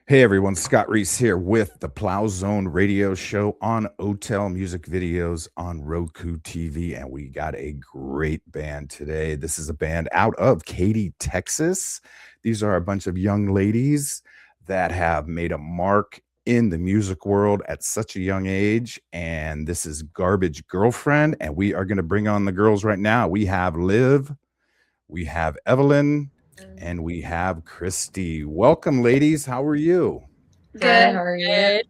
Hey everyone, Scott Reese here with the Plow Zone Radio Show on Otel Music Videos on Roku TV, and we got a great band today. This is a band out of Katy, Texas. These are a bunch of young ladies that have made a mark in the music world at such a young age, and this is Garbage Girlfriend, and we are going to bring on the girls right now. We have Liv, we have Evelyn, and we have Christy. Welcome, ladies. How are you? Hi, Good. how are you? Good.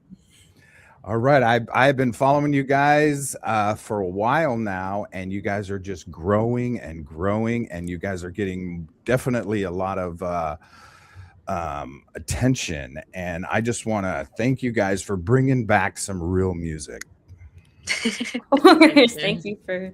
All right, I've been following you guys for a while now, and you guys are just growing and growing, and you guys are getting definitely a lot of attention. And I just want to thank you guys for bringing back some real music. Of Thank course. you. Thank you for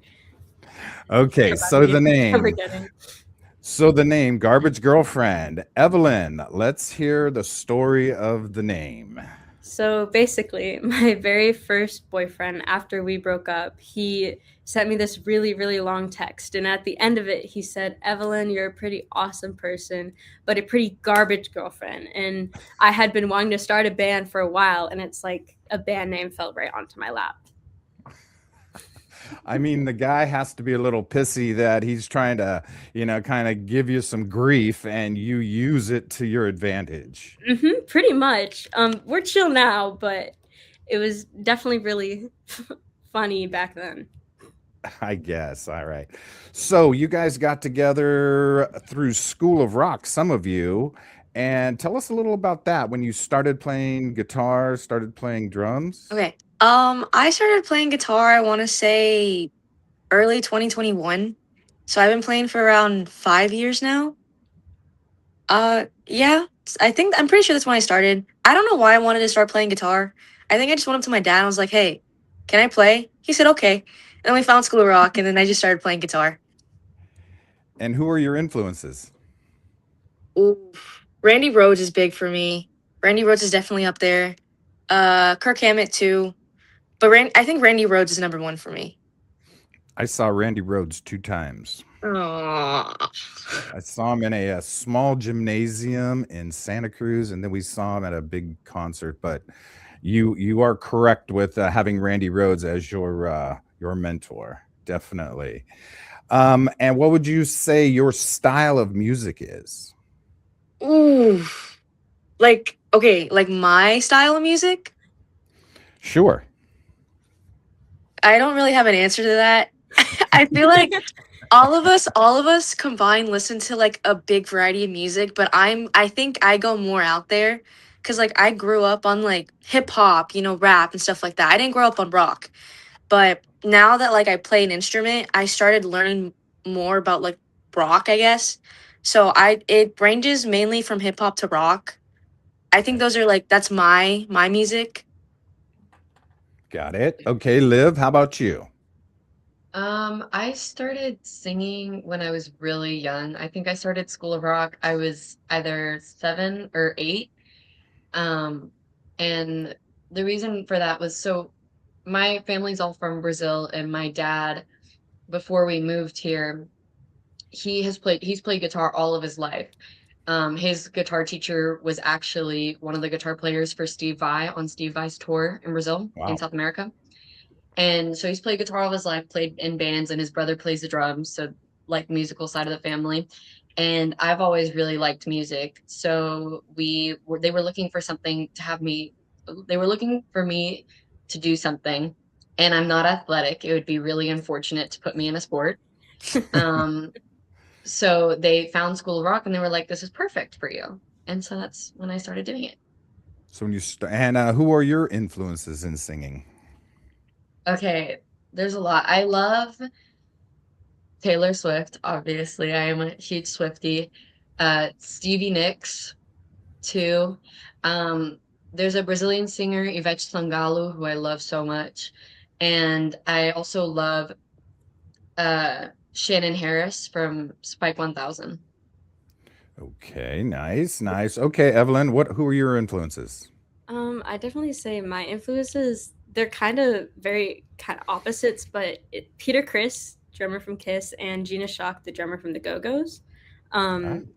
Okay, so the for name, beginning. Garbage Girlfriend. Evelyn, let's hear the story of the name. So basically, my very first boyfriend, after we broke up, he sent me this really, really long text. And at the end of it, he said, Evelyn, you're a pretty awesome person, but a pretty garbage girlfriend. And I had been wanting to start a band for a while, and it's like a band name fell right onto my lap. I mean, the guy has to be a little pissy that he's trying to, kind of give you some grief and you use it to your advantage. Pretty much. We're chill now, but it was definitely really funny back then. I guess. All right. So you guys got together through School of Rock, some of you, and tell us a little about that when you started playing guitar, started playing drums. Okay. I started playing guitar, I want to say early 2021. So I've been playing for around 5 years now. Yeah, I'm pretty sure that's when I started. I don't know why I wanted to start playing guitar. I think I just went up to my dad and I was like, hey, can I play? He said, okay. And then we found School of Rock and then I just started playing guitar. And who are your influences? Ooh, Randy Rhoads is big for me. Randy Rhoads is definitely up there. Kirk Hammett too. But I think Randy Rhoads is number one for me. I saw Randy Rhoads 2 times. Aw. I saw him in a small gymnasium in Santa Cruz, and then we saw him at a big concert. But you are correct with having Randy Rhoads as your mentor, definitely. And what would you say your style of music is? Ooh. Like my style of music? Sure. I don't really have an answer to that. I feel like all of us combined listen to like a big variety of music, but I think I go more out there cuz like I grew up on like hip hop, rap and stuff like that. I didn't grow up on rock. But now that like I play an instrument, I started learning more about like rock, I guess. So it ranges mainly from hip hop to rock. I think I those are like that's my music. got it. Okay, Liv, how about you? I started singing when I was really young. I think I started School of Rock. I was either 7 or 8. Um, and the reason for that was so my family's all from Brazil, and my dad, before we moved here, he's played guitar all of his life. His guitar teacher was actually one of the guitar players for Steve Vai on Steve Vai's tour in Brazil, in Wow. South America. And so he's played guitar all his life, played in bands, and his brother plays the drums, so like musical side of the family. And I've always really liked music. So they were looking for something to have me they were looking for me to do something. And I'm not athletic. It would be really unfortunate to put me in a sport. Um so they found School of Rock and they were like, this is perfect for you. And so that's when I started doing it. So when you and who are your influences in singing? Okay, there's a lot. I love Taylor Swift, obviously. I am a huge Swiftie. Stevie Nicks, too. Um, there's a Brazilian singer, Ivete Sangalo, who I love so much. And I also love Shannon Harris from Spike 1000. Okay, nice, nice. Okay, Evelyn, who are your influences? I definitely say my influences, they're kind of very kind of opposites, but Peter Criss, drummer from Kiss, and Gina Shock, the drummer from the Go Go's. Uh, Um,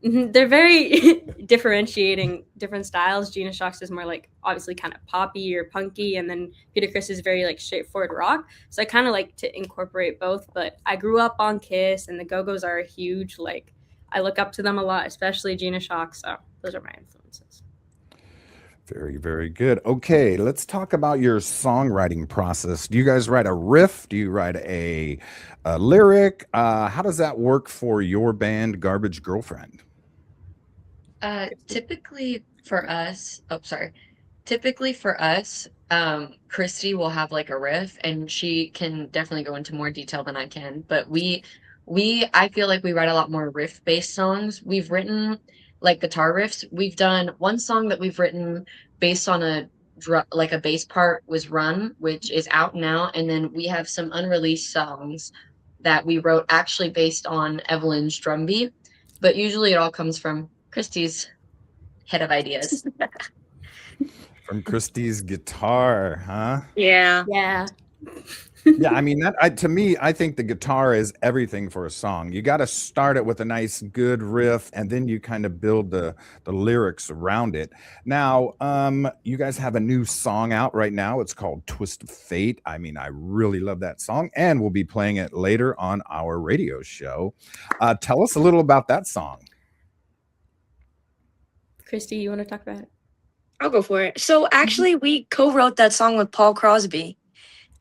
They're very differentiating different styles. Gina Shox is more like obviously kind of poppy or punky, and then Peter Criss is very like straightforward rock. So I kind of like to incorporate both. But I grew up on Kiss, and the Go-Go's are a huge like. I look up to them a lot, especially Gina Shox. So those are my influences. Very, very good. Okay, let's talk about your songwriting process. Do you guys write a riff? Do you write a lyric? How does that work for your band, Garbage Girlfriend? Typically for us, Christy will have like a riff, and she can definitely go into more detail than I can. But I feel like we write a lot more riff-based songs. We've written like guitar riffs. We've done one song that we've written based on a bass part was Run, which is out now, and then we have some unreleased songs that we wrote actually based on Evelyn's drum beat. But usually it all comes from Christy's head of ideas. From Christy's guitar, huh? Yeah. Yeah. Yeah, I mean to me, I think the guitar is everything for a song. You got to start it with a nice, good riff, and then you kind of build the lyrics around it. Now, you guys have a new song out right now. It's called "Twist of Fate." I mean, I really love that song, and we'll be playing it later on our radio show. Tell us a little about that song. Christy, you want to talk about it? I'll go for it. So actually, we co-wrote that song with Paul Crosby.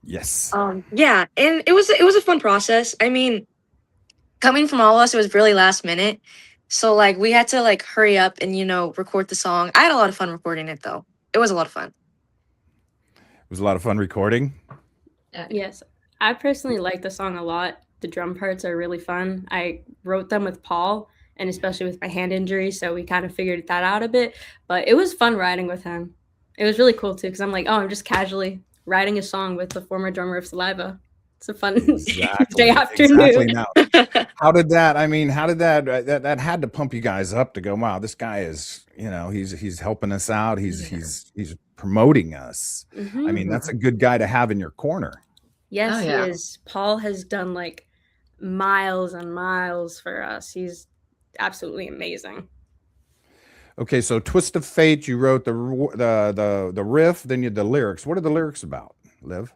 Yes. Yeah, and it was a fun process. I mean, coming from all of us, it was really last minute. So like we had to like hurry up and record the song. I had a lot of fun recording it though. It was a lot of fun. It was a lot of fun recording. Yes. I personally like the song a lot. The drum parts are really fun. I wrote them with Paul, and especially with my hand injury, so we kind of figured that out a bit. But it was fun writing with him. It was really cool too, because I'm like, I'm just casually writing a song with the former drummer of Saliva. It's a fun day afternoon. Exactly. Now, how did that had to pump you guys up to go, wow, this guy is, he's helping us out. He's promoting us. Mm-hmm. I mean, that's a good guy to have in your corner. Yes, he is. Paul has done like miles and miles for us. He's absolutely amazing. Okay, so "Twist of Fate," you wrote the riff, then you the lyrics. What are the lyrics about, Liv?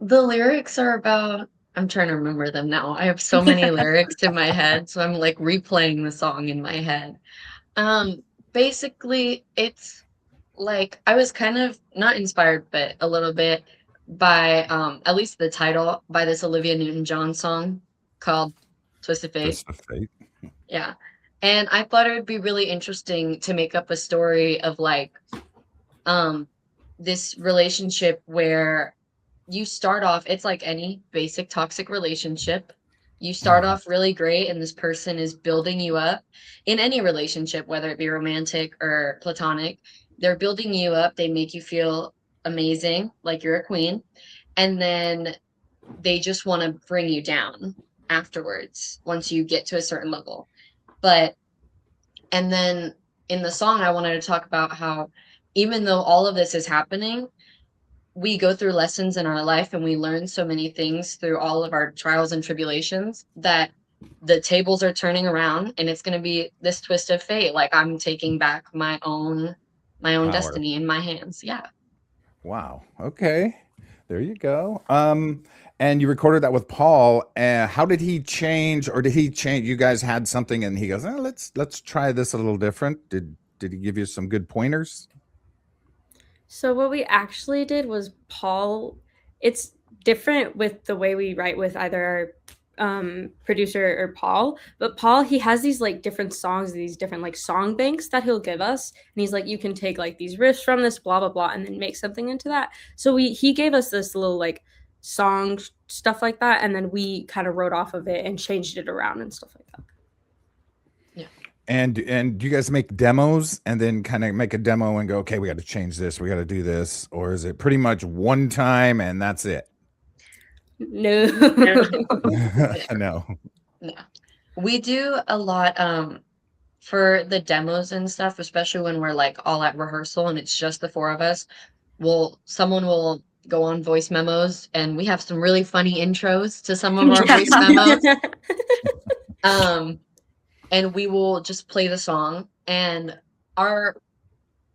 The lyrics are about, I'm trying to remember them now. I have so many lyrics in my head, so I'm like replaying the song in my head. Basically, it's like I was kind of not inspired, but a little bit by at least the title, by this Olivia Newton-John song called "Twist of Fate." Twist of Fate. Yeah. And I thought it would be really interesting to make up a story of like this relationship where you start off, it's like any basic toxic relationship. You start off really great, and this person is building you up in any relationship, whether it be romantic or platonic. They're building you up. They make you feel amazing, like you're a queen. And then they just want to bring you down afterwards once you get to a certain level. And then in the song, I wanted to talk about how even though all of this is happening, we go through lessons in our life and we learn so many things through all of our trials and tribulations that the tables are turning around, and it's going to be this twist of fate. Like I'm taking back my own Power. destiny in my hands. Yeah. Wow. Okay. There you go. And you recorded that with Paul. How did he change, or did he change? You guys had something, and he goes, "Let's try this a little different." Did he give you some good pointers? So what we actually did was Paul. It's different with the way we write with either our producer or Paul. But Paul, he has these like different songs, these different like song banks that he'll give us, and he's like, you can take like these riffs from this, blah blah blah, and then make something into that. So he gave us this little like song stuff like that, and then we kind of wrote off of it and changed it around and stuff like that. Yeah. And do you guys make demos and then kind of make a demo and go, okay, we got to change this, we got to do this, or is it pretty much one time and that's it? No. No. We do a lot for the demos and stuff, especially when we're like all at rehearsal and it's just the four of us. Someone will go on voice memos, and we have some really funny intros to some of our voice memos. and we will just play the song. And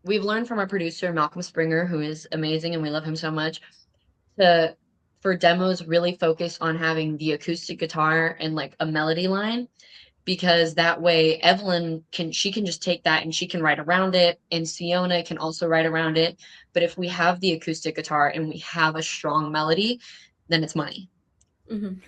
we've learned from our producer Malcolm Springer, who is amazing, and we love him so much, to for demos really focus on having the acoustic guitar and like a melody line, because that way Evelyn can just take that and she can write around it, and Siona can also write around it. But if we have the acoustic guitar and we have a strong melody, then it's money. Mhm.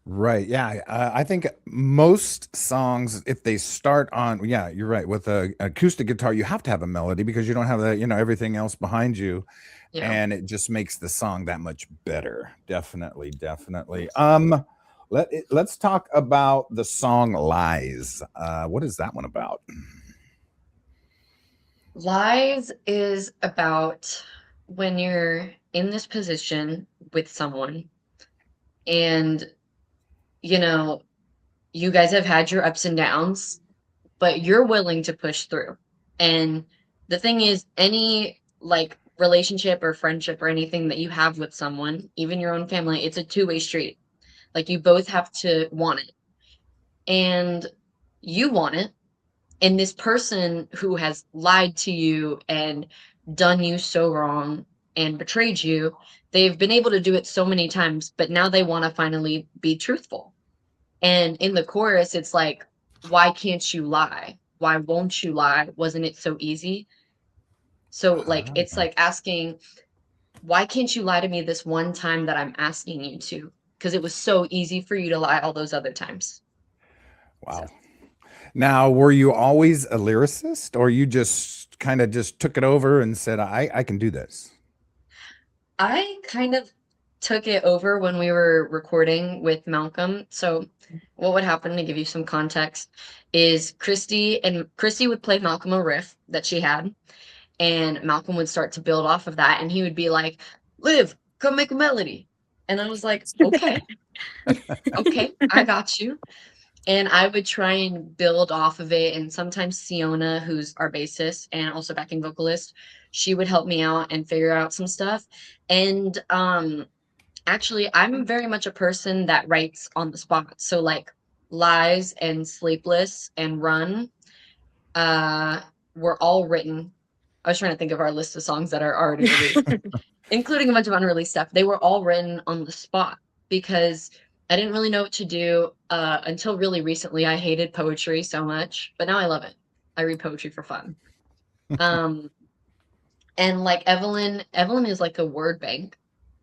Right. Yeah. I think most songs, if they start on, yeah, you're right. With a acoustic guitar, you have to have a melody because you don't have the, everything else behind you, Yeah. and it just makes the song that much better. Definitely, definitely. Let's talk about the song "Lies." What is that one about? Lies is about when you're in this position with someone, and you know, you guys have had your ups and downs, but you're willing to push through. And the thing is, any like relationship or friendship or anything that you have with someone, even your own family, it's a two-way street. Like you both have to want it. And you want it. And this person who has lied to you and done you so wrong and betrayed you, they've been able to do it so many times, but now they want to finally be truthful. And in the chorus, it's like, why can't you lie? Why won't you lie? Wasn't it so easy? So, like, it's like asking, why can't you lie to me this one time that I'm asking you to? Because it was so easy for you to lie all those other times. Wow. So, Now, were you always a lyricist, or you just kind of just took it over and said, I can do this? I kind of took it over when we were recording with Malcolm. So, what would happen, to give you some context, is Christy would play Malcolm a riff that she had, and Malcolm would start to build off of that, and he would be like, "Liv, come make a melody." And I was like, "Okay, okay, I got you." And I would try and build off of it. And sometimes Siona, who's our bassist and also backing vocalist, she would help me out and figure out some stuff. And actually, I'm very much a person that writes on the spot. So like Lies and Sleepless and Run were all written. I was trying to think of our list of songs that are already released, including a bunch of unreleased stuff. They were all written on the spot because I didn't really know what to do until really recently. I hated poetry so much, but now I love it. I read poetry for fun. And like Evelyn is like a word bank.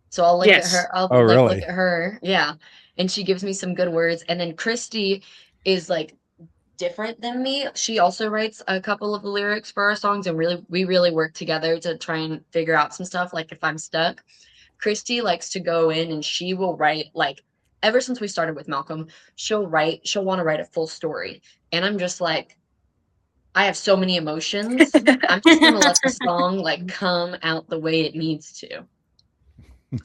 So I'll look at Yes. her. I'll Oh, like really? look at her. Yeah. And she gives me some good words. And then Christy is like different than me. She also writes a couple of the lyrics for our songs, and we really work together to try and figure out some stuff. Like if I'm stuck, Christy likes to go in and she will write, like, ever since we started with Malcolm, she'll want to write a full story. And I'm just like, I have so many emotions. I'm just gonna let the song like come out the way it needs to.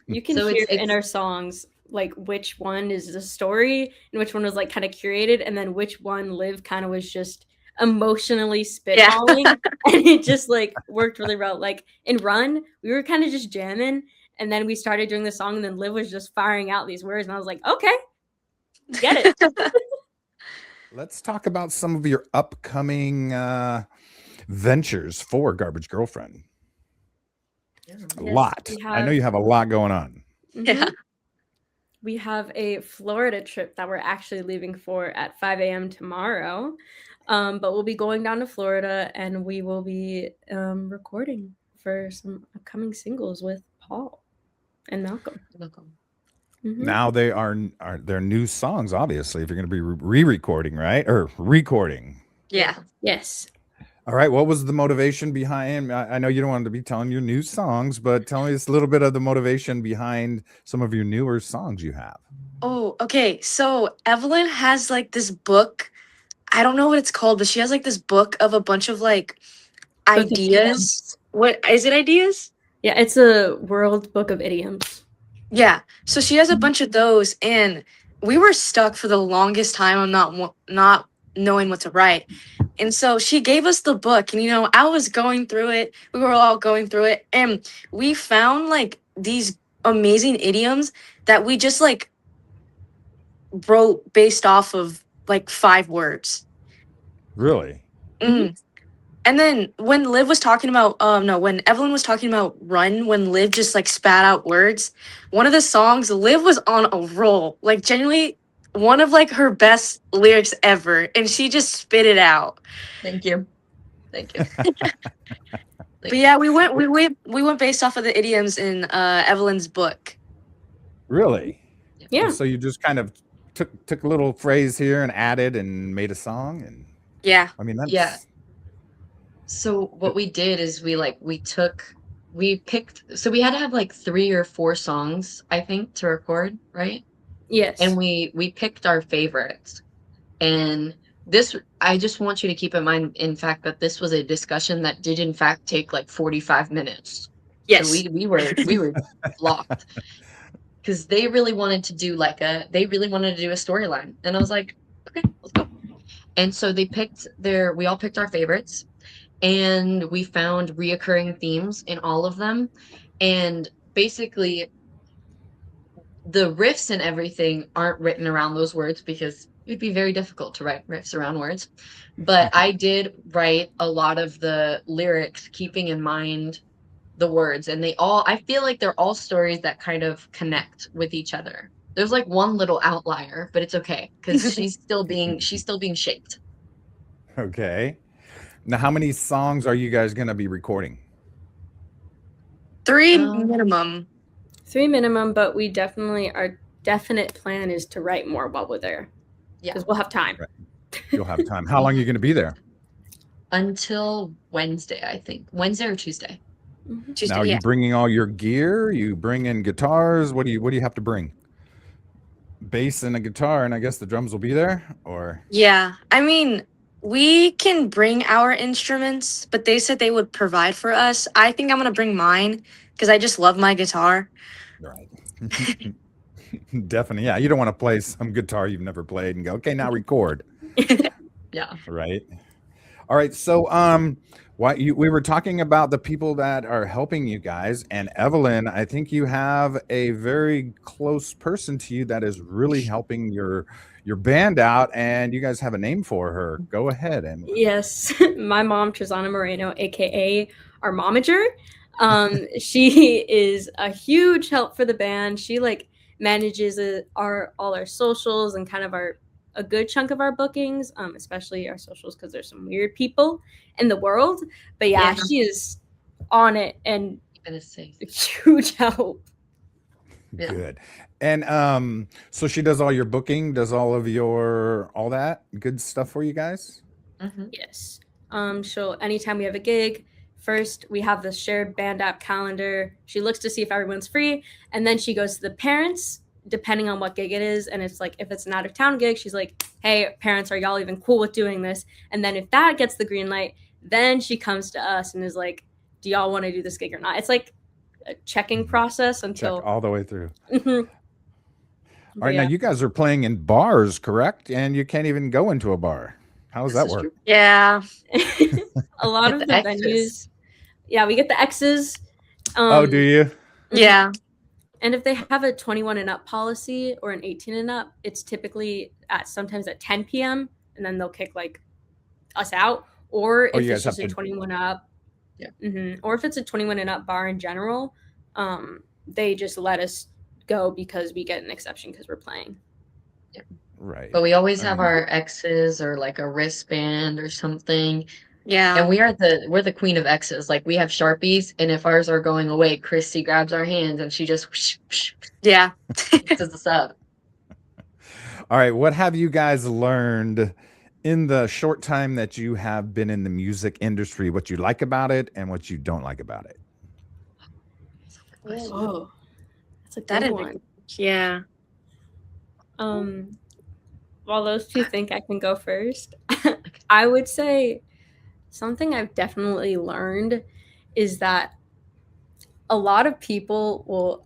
You can So hear in it's our songs like which one is the story and which one was like kind of curated, and then which one Liv kind of was just emotionally spitballing, and it just like worked really well. Like in Run, we were kind of just jamming, and then we started doing the song, and then Liv was just firing out these words, and I was like, okay, get it. Let's talk about some of your upcoming ventures for Garbage Girlfriend. yeah. A Yes, lot. we I know have- you have a lot going on. Yeah. We have a Florida trip that we're actually leaving for at 5 a.m. tomorrow. But we'll be going down to Florida, and we will be recording for some upcoming singles with Paul and Malcolm. Mhm. Now they are their new songs, obviously, if you're going to be re-recording, right? Or recording. Yeah. Yes. All right. What was the motivation behind? I know you don't want to be telling your new songs, but tell me just a little bit of the motivation behind some of your newer songs you have. Oh, okay. So Evelyn has like this book. I don't know what it's called, but she has like this book of a bunch of like Book of ideas. idioms. What is it? Ideas? Yeah, it's a World Book of Idioms. Yeah. So she has a bunch of those, and we were stuck for the longest time on not knowing what to write. And so she gave us the book, and I was going through it. We were all going through it, and we found like these amazing idioms that we just like wrote based off of like 5 words. Really? Mm. And then when Liv was talking about, no, when Evelyn was talking about Run, when Liv just like spat out words, one of the songs, Liv was on a roll. Like, genuinely, one of like her best lyrics ever. And she just spit it out. Thank you. Thank you. But yeah, we went based off of the idioms in Evelyn's book. Really? Yeah. So you just kind of took a little phrase here and added and made a song, and Yeah. I mean that's Yeah. So what we did is we picked, so we had to have like 3 or 4 songs, I think, to record, right? Yes. And we picked our favorites. And this, I just want you to keep in mind, in fact, that this was a discussion that did in fact take like 45 minutes. Yes. So we were blocked because they really wanted to do a storyline, and I was like, okay, let's go. And so we all picked our favorites, and we found reoccurring themes in all of them, and basically the riffs and everything aren't written around those words because it'd be very difficult to write riffs around words. But I did write a lot of the lyrics keeping in mind the words, and I feel like they're all stories that kind of connect with each other. There's like one little outlier, but it's okay because she's still being shaped. okay. Now, how many songs are you guys going to be recording? 3 minimum. 3 minimum, but our definite plan is to write more while we're there. Yeah. Because we'll have time. Right. You'll have time. How long are you going to be there? Until Wednesday, I think. Wednesday or Tuesday. Tuesday, Now, are yeah. you bringing all your gear? You bring in guitars? What do you have to bring? Bass and a guitar, and I guess the drums will be there, or? Yeah. I mean, we can bring our instruments, but they said they would provide for us. I think I'm going to bring mine because I just love my guitar. Right. Definitely. Yeah. You don't want to play some guitar you've never played and go, okay, now record. Yeah. Right. All right. So, we were talking about the people that are helping you guys, and Evelyn, I think you have a very close person to you that is really helping your band out, and you guys have a name for her. Go ahead. And yes, my mom, Trizana Moreno, aka our momager. She is a huge help for the band. She like manages all our socials and kind of a good chunk of our bookings, especially our socials, because there's some weird people in the world. But yeah, she is on it and a huge help. Yeah. Good. And so she does all your booking, does all that good stuff for you guys? Mm-hmm. Yes. She'll, anytime we have a gig, first we have the shared band app calendar. She looks to see if everyone's free, and then she goes to the parents depending on what gig it is. And it's like, if it's an out of town gig, she's like, hey, parents, are y'all even cool with doing this? And then if that gets the green light, then she comes to us and is like, do y'all want to do this gig or not? It's like a checking process until Check all the way through. Mhm. All right. Now you guys are playing in bars, correct? And you can't even go into a bar. How does that work? Yeah. A lot of the venues. Yeah, we get the X's. Oh, do you? Yeah. And if they have a 21 and up policy or an 18 and up, it's typically sometimes at 10 p.m. and then they'll kick like us out. Or if it's just a 21 up, or if it's a 21 and up bar in general, they just let us go because we get an exception because we're playing. Yeah. Right. But we always have our X's or like a wristband or something. Yeah. And we're the queen of X's. Like, we have Sharpies, and if ours are going away, Christy grabs our hands and she just whoosh, yeah. says us up. All right. What have you guys learned in the short time that you have been in the music industry? What you like about it and what you don't like about it? Oh, that's a good one. Yeah. While those two think I can go first, I would say something I've definitely learned is that a lot of people will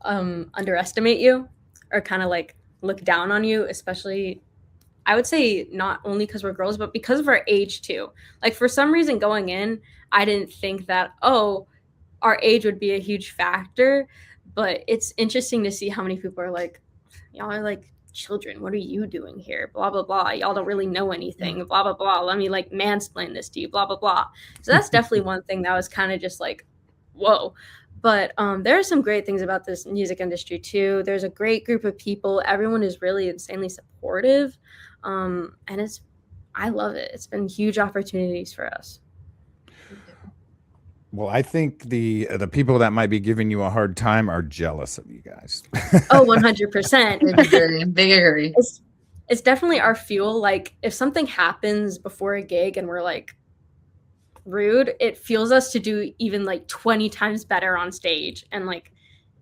underestimate you or kind of like look down on you, especially I would say not only because we're girls, but because of our age too. Like, for some reason going in, I didn't think that, our age would be a huge factor, but it's interesting to see how many people are like, y'all are like children, what are you doing here? Blah, blah, blah. Y'all don't really know anything. Blah, blah, blah. Let me like mansplain this to you. Blah, blah, blah. So that's definitely one thing that was kind of just like, whoa. But there are some great things about this music industry too. There's a great group of people. Everyone is really insanely supportive. And I love it. It's been huge opportunities for us. Well, I think the people that might be giving you a hard time are jealous of you guys. Oh, 100%. Big agree. It's definitely our fuel. Like if something happens before a gig and we're like rude, it fuels us to do even like 20 times better on stage. And like,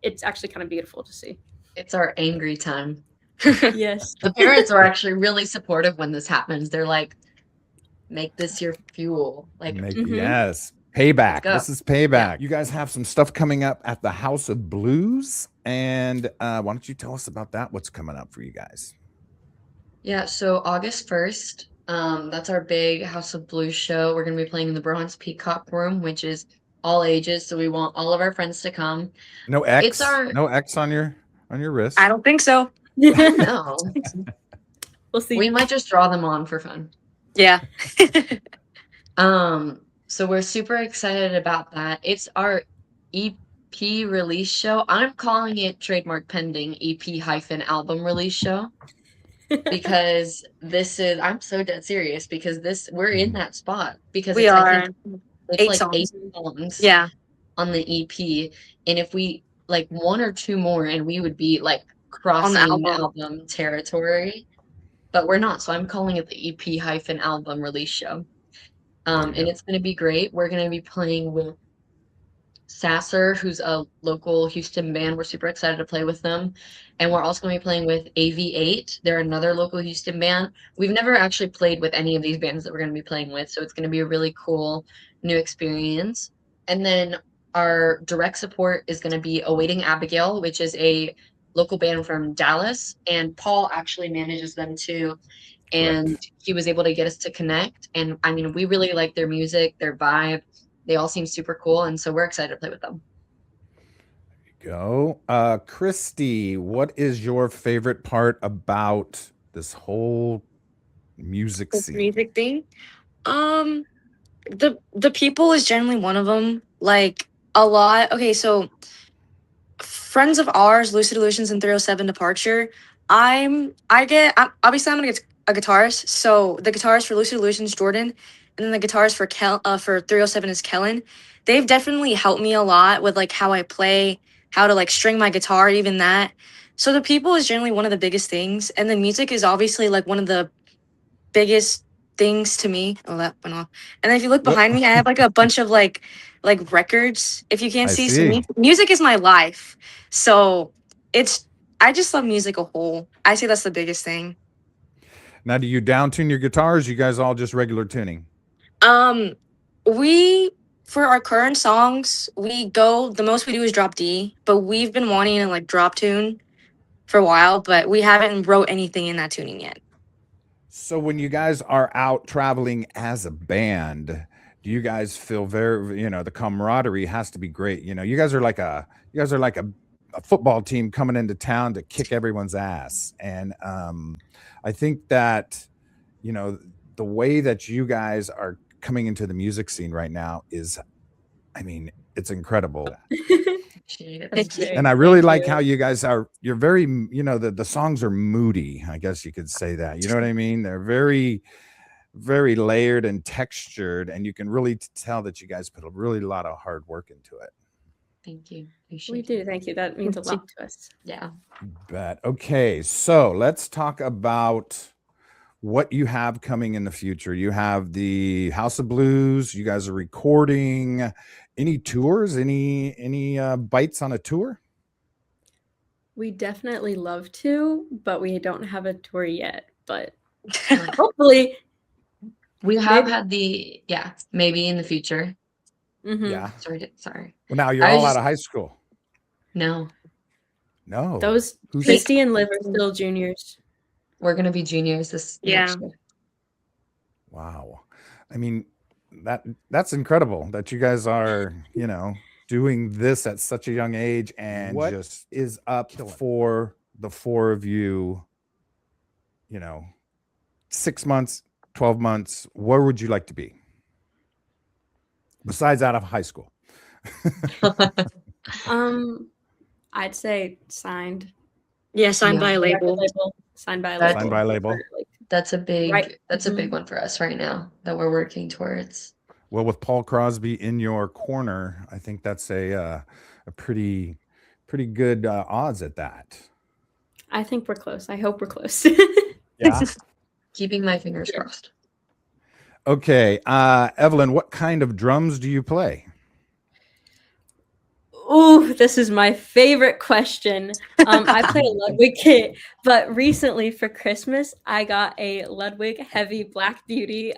it's actually kind of beautiful to see. It's our angry time. Yes. The parents are actually really supportive when this happens. They're like, make this your fuel. Like, Yes. Payback. Go. This is payback. Yeah. You guys have some stuff coming up at the House of Blues. And why don't you tell us about that? What's coming up for you guys? yeah, so August 1st, that's our big House of Blues show. We're going to be playing in the Bronze Peacock Room, which is all ages. So we want all of our friends to come. No X. It's our- No X on your wrist. I don't think so. No, We'll see. we might just draw them on for fun. Yeah. So we're super excited about that. It's our EP release show. I'm calling it trademark pending EP-album release show because I'm so dead serious because we're in that spot because We it's, are. I think, it's 8 like songs. 8 songs Yeah. on the EP. And if we like 1 or 2 more and we would be like On the crossing album. album territory, but we're not. So I'm calling it the EP-album release show. And it's going to be great. We're going to be playing with Sasser, who's a local Houston band. We're super excited to play with them. And we're also going to be playing with AV8. They're another local Houston band. We've never actually played with any of these bands that we're going to be playing with. So it's going to be a really cool new experience. And then our direct support is going to be Awaiting Abigail, which is a local band from Dallas. And Paul actually manages them too. And he was able to get us to connect. And I mean, we really like their music, their vibe. They all seem super cool. And so we're excited to play with them. Go. Christy, what is your favorite part about this whole music This scene? music thing. The people is generally one of them. Like a lot. Okay, so friends of ours, Lucid Illusions and 307 Departure. Obviously I'm gonna get a guitarist. So the guitarist for Lucid Illusions, Jordan, and then the guitarist for 307 is Kellen. They've definitely helped me a lot with like how I play, how to like string my guitar, even that. So the people is generally one of the biggest things, and the music is obviously like one of the biggest things to me. Oh, that went off. And then if you look behind me, I have like a bunch of like records. If you can't I see, see. so music is my life. So I just love music a whole. I say that's the biggest thing. Now, do you down tune your guitars? You guys all just regular tuning? We for our current songs, the most we do is drop D, but we've been wanting to like drop tune for a while, but we haven't wrote anything in that tuning yet. So when you guys are out traveling as a band, do you guys feel very, the camaraderie has to be great. You guys are like a football team coming into town to kick everyone's ass. And I think that, the way that you guys are coming into the music scene right now is, it's incredible. Thank you. And I really Thank like you. how you guys you're very, the songs are moody. I guess you could say that. You know what I mean? They're very, very layered and textured, and you can really tell that you guys put a really lot of hard work into it. Thank you. We Appreciate do. it. Thank you. That means a lot to us. Yeah. But okay, so let's talk about what you have coming in the future. You have the House of Blues. You guys are recording. Any tours? Any bites on a tour? We definitely love to, but we don't have a tour yet. But hopefully, We have Maybe. had maybe in the future. mhm. Yeah. Sorry. Well, now you're I all just- out of high school. No, No. Those Who's- Christy and Liv are still juniors. we're going to be juniors this next year. Wow. That's incredible that you guys are, doing this at such a young age. And what just is up for the 4 of you you know, 6 months, 12 months, where would you like to be besides out of high school? I'd say signed. Yeah, signed by a Yeah. label. Signed by a That- label. Signed by a label. Like, That's a big Right. that's a Mhm. big one for us right now that we're working towards. Well, with Paul Crosby in your corner, I think that's a pretty good odds at that. I think we're close. I hope we're close. Yeah. Keeping my fingers crossed. Okay, Evelyn, what kind of drums do you play? Ooh, this is my favorite question. I play a Ludwig kit, but recently for Christmas, I got a Ludwig Heavy Black Beauty.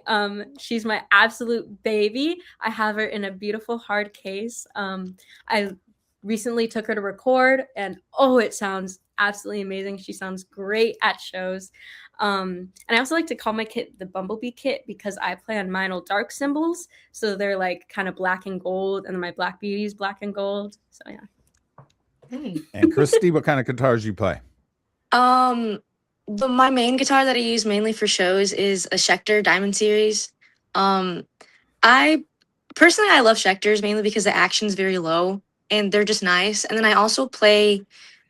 She's my absolute baby. I have her in a beautiful hard case. I recently took her to record, and oh, it sounds absolutely amazing. She sounds great at shows. And I also like to call my kit the Bumblebee kit because I play on Meinl dark cymbals. So they're like kind of black and gold, and then my Black Beauty is black and gold. So yeah. Hey. And Christy, what kind of guitars do you play? My main guitar that I use mainly for shows is a Schecter Diamond Series. I personally I love Schecters mainly because the action's very low and they're just nice. And then I also I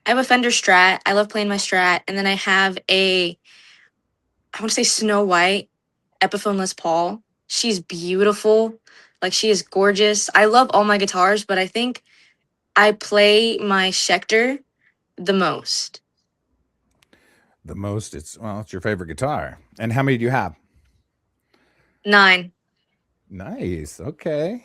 have a Fender Strat. I love playing my Strat. And then I have I want to say Snow White Epiphone Les Paul. She's beautiful. Like, she is gorgeous. I love all my guitars, but I think I play my Schecter the most. The most, it's your favorite guitar. And how many do you have? 9. Nice. Okay.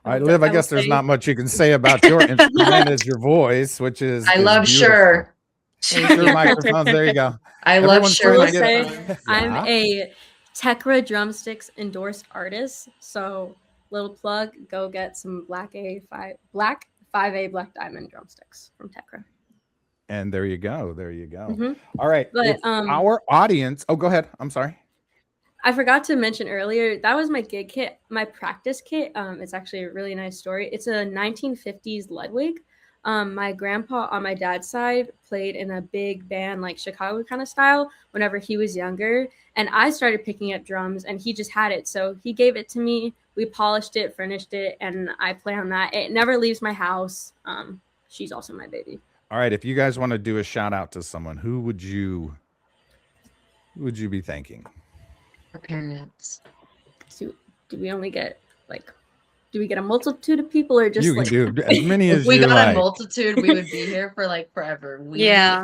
All right, Oh, Liv, I I will guess there's say- not much you can say about your instrument as your voice, which is I is love beautiful. Shure. Shure microphones. There you go. I love Everyone's Shure trying to get- microphones. I'm Yeah. a Tekra Drumsticks endorsed artist. So little plug, go get some Black 5A Black Diamond drumsticks from Tekra. And there you go. There you go. Mhm. All right. But, if our audience. Oh, go ahead. I'm sorry. I forgot to mention earlier, that was my gig kit, my practice kit. It's actually a really nice story. It's a 1950s Ludwig. My grandpa on my dad's side played in a big band, like Chicago kind of style, whenever he was younger. And I started picking up drums and he just had it. So he gave it to me. We polished it, furnished it, and I play on that. It never leaves my house. She's also my baby. All right. If you guys want to do a shout out to someone, who would you be thanking? Our parents. Do we only get do we get a multitude of people or just You can like do as many as If we you got like. a multitude, we would be here for like forever. Yeah.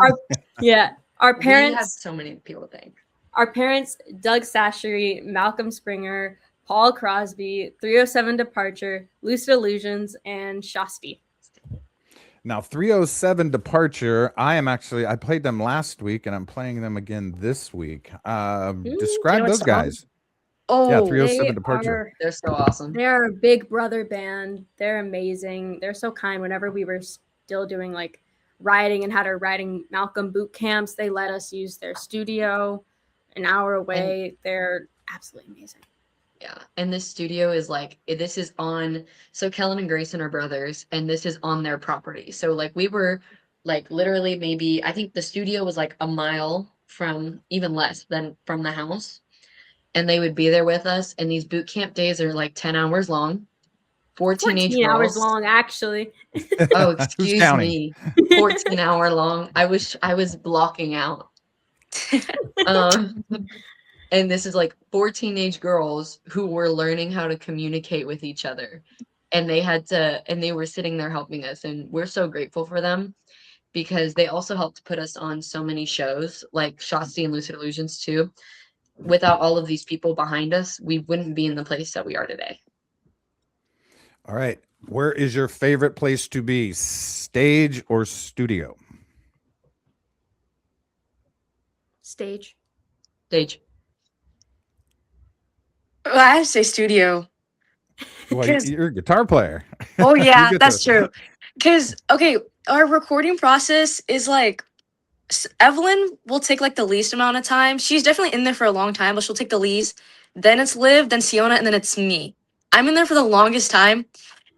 yeah, our We have parents so many people to thank. our parents, Doug Sashery, Malcolm Springer, Paul Crosby, 307 Departure, Lucid Illusions, and Shasti. Now, 307 Departure, I played them last week and I'm playing them again this week. Describe what those song? guys. Oh, Yeah, 307 They Departure. are- They're so awesome. They're a big brother band. They're amazing. They're so kind. Whenever we were still doing like writing and had our writing Malcolm boot camps, they let us use their studio an hour away. They're absolutely amazing. Yeah. And this studio is this is on, so Kellen and Grayson are brothers, and this is on their property. So like we were like literally maybe, I think the studio was like a mile from, even less than from the house. And they would be there with us. And these boot camp days are like 10 hours long. 14 hours long, actually. Oh, Who's excuse counting? me. 14-hour long. I wish I was blocking out. And this is like 4 teenage girls who were learning how to communicate with each other. And they were sitting there helping us. And we're so grateful for them because they also helped put us on so many shows like Shasti and Lucid Illusions too. Without all of these people behind us, we wouldn't be in the place that we are today. All right. Where is your favorite place to be? Stage or studio? Stage. Stage. Well, I have to say studio. Well, Because- you're a guitar player. Oh You yeah, get that's to- true. Because okay, our recording process is like Evelyn will take like the least amount of time. She's definitely in there for a long time, but she'll take the least. Then it's Liv, then Siona, and then it's me. I'm in there for the longest time.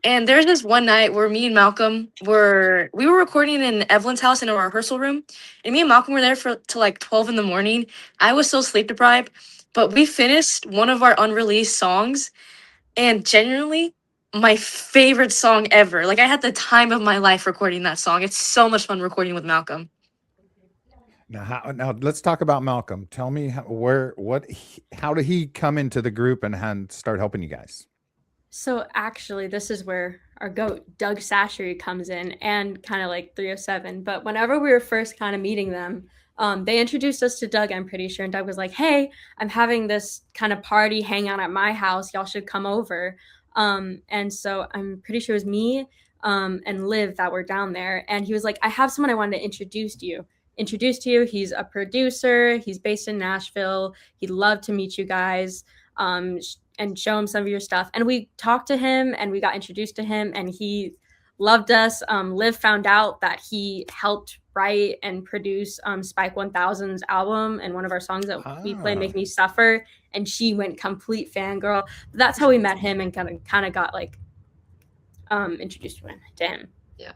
And there's this one night where me and Malcolm we were recording in Evelyn's house in a rehearsal room, and me and Malcolm were there for till like 12 in the morning. I was so sleep deprived, but we finished one of our unreleased songs, and genuinely my favorite song ever. Like I had the time of my life recording that song. It's so much fun recording with Malcolm. Now let's talk about Malcolm. Tell me how did he come into the group and start helping you guys? So actually, this is where our goat, Doug Sashery, comes in, and kind of like 307. But whenever we were first kind of meeting them, they introduced us to Doug, I'm pretty sure. And Doug was like, hey, I'm having this kind of party hangout at my house. Y'all should come over. And so I'm pretty sure it was me and Liv that were down there. And he was like, I have someone I wanted to introduce to you. He's a producer. He's based in Nashville. He'd love to meet you guys. And show him some of your stuff. And we talked to him and we got introduced to him and he loved us. Liv found out that he helped write and produce Spike 1000's album and one of our songs that we play, Make Me Suffer. And she went complete fangirl. That's how we met him and kind of got like introduced to him. Yeah.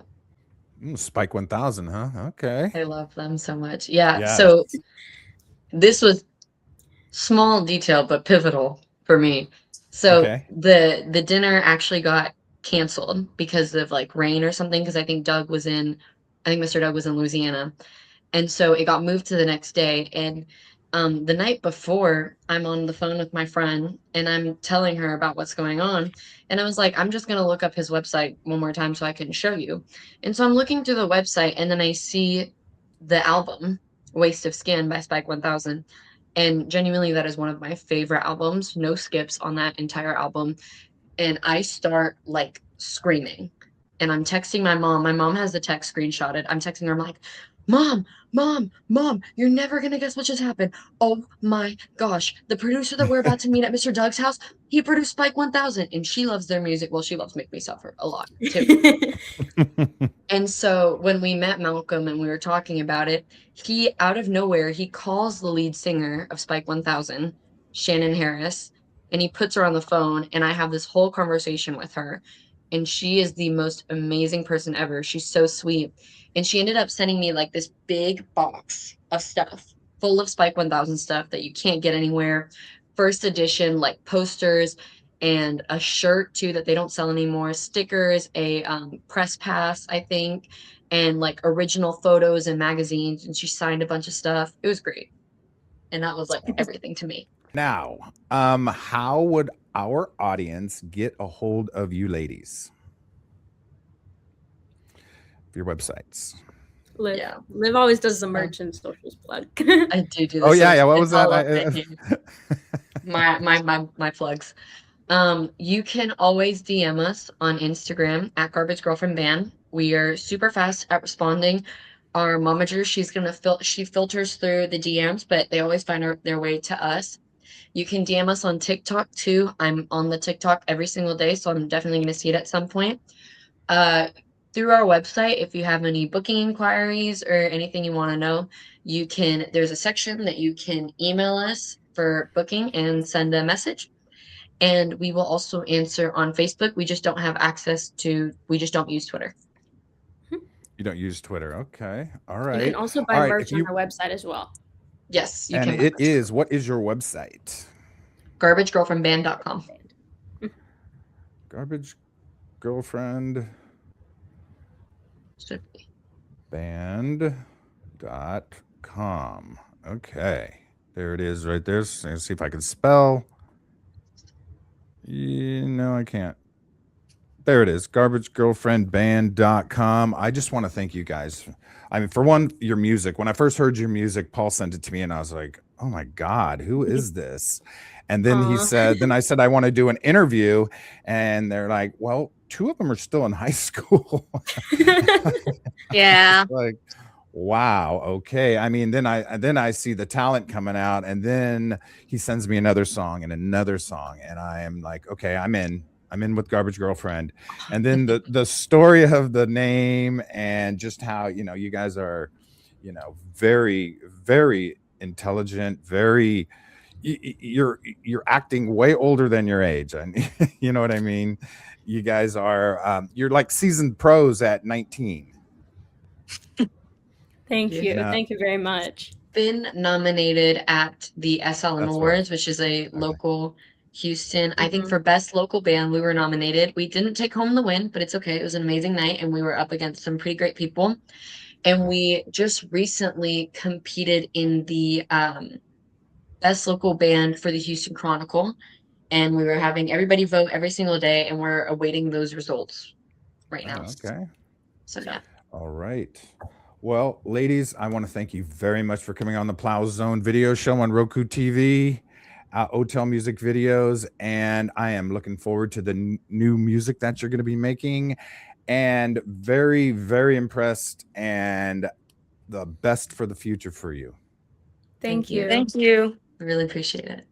Spike 1000, huh? Okay. I love them so much. Yeah. So this was small detail, but pivotal for me. So the dinner actually got canceled because of like rain or something, because I think Mr. Doug was in Louisiana, and so it got moved to the next day. And the night before, I'm on the phone with my friend and I'm telling her about what's going on, and I was like, I'm just gonna look up his website one more time so I can show you. And so I'm looking through the website and then I see the album Waste of Skin by Spike 1000. And genuinely, that is one of my favorite albums. No skips on that entire album. And I start like screaming. And I'm texting my mom. My mom has the text screenshotted. I'm texting her. I'm like, Mom, you're never going to guess what just happened. Oh my gosh. The producer that we're about to meet at Mr. Doug's house, he produced Spike 1000. And she loves their music. Well, she loves Make Me Suffer a lot too. And so when we met Malcolm and we were talking about it, he, out of nowhere, he calls the lead singer of Spike 1000, Shannon Harris, and he puts her on the phone, and I have this whole conversation with her, and she is the most amazing person ever. She's so sweet. And she ended up sending me like this big box of stuff full of Spike 1000 stuff that you can't get anywhere. First edition, like posters, and a shirt too that they don't sell anymore, stickers, a press pass, I think, and like original photos and magazines. And she signed a bunch of stuff. It was great. And that was like everything to me. Now, how would our audience get a hold of you ladies? Your websites. Liv always does the merch and socials plug. I do this. Oh yeah. What was that? My plugs. You can always DM us on Instagram at Garbage Girlfriend Band. We are super fast at responding. Our momager, she filters through the DMs, but they always find their way to us. You can DM us on TikTok too. I'm on the TikTok every single day, so I'm definitely going to see it at some point. Through our website, if you have any booking inquiries or anything you want to know, there's a section that you can email us for booking and send a message. And we will also answer on Facebook. We just don't use Twitter. You don't use Twitter. Okay. All right. You can also buy merch on our website as well. Yes, you can. And what is your website? GarbageGirlfriendBand.com. Garbage Girlfriend Band.com. Okay. There it is right there. So let's see if I can spell. No, I can't. There it is. GarbageGirlfriendBand.com. I just want to thank you guys. I mean, for one, your music. When I first heard your music, Paul sent it to me and I was like, oh my God, who is this? And then I said, I want to do an interview. And they're like, well, two of them are still in high school. Yeah. Like, wow. Okay. I mean, then I see the talent coming out, and then he sends me another song, and I am like, okay, I'm in with Garbage Girlfriend. And then the story of the name and just how, you guys are, very, very intelligent, you're acting way older than your age. And you know what I mean? You guys are you're like seasoned pros at 19. Thank Yeah. you. No. Thank you very much. Been nominated at the SLM That's Awards, which is a local Houston. I think for best local band, we were nominated. We didn't take home the win, but it's okay. It was an amazing night, and we were up against some pretty great people. And we just recently competed in the best local band for the Houston Chronicle, and we were having everybody vote every single day, and we're awaiting those results right now. Okay. So yeah. All right. Well, ladies, I want to thank you very much for coming on the Plow Zone video show on Roku TV, Otel Music Videos, and I am looking forward to the new music that you're going to be making, and very, very impressed, and the best for the future for you. Thank you. Thank you. I really appreciate it.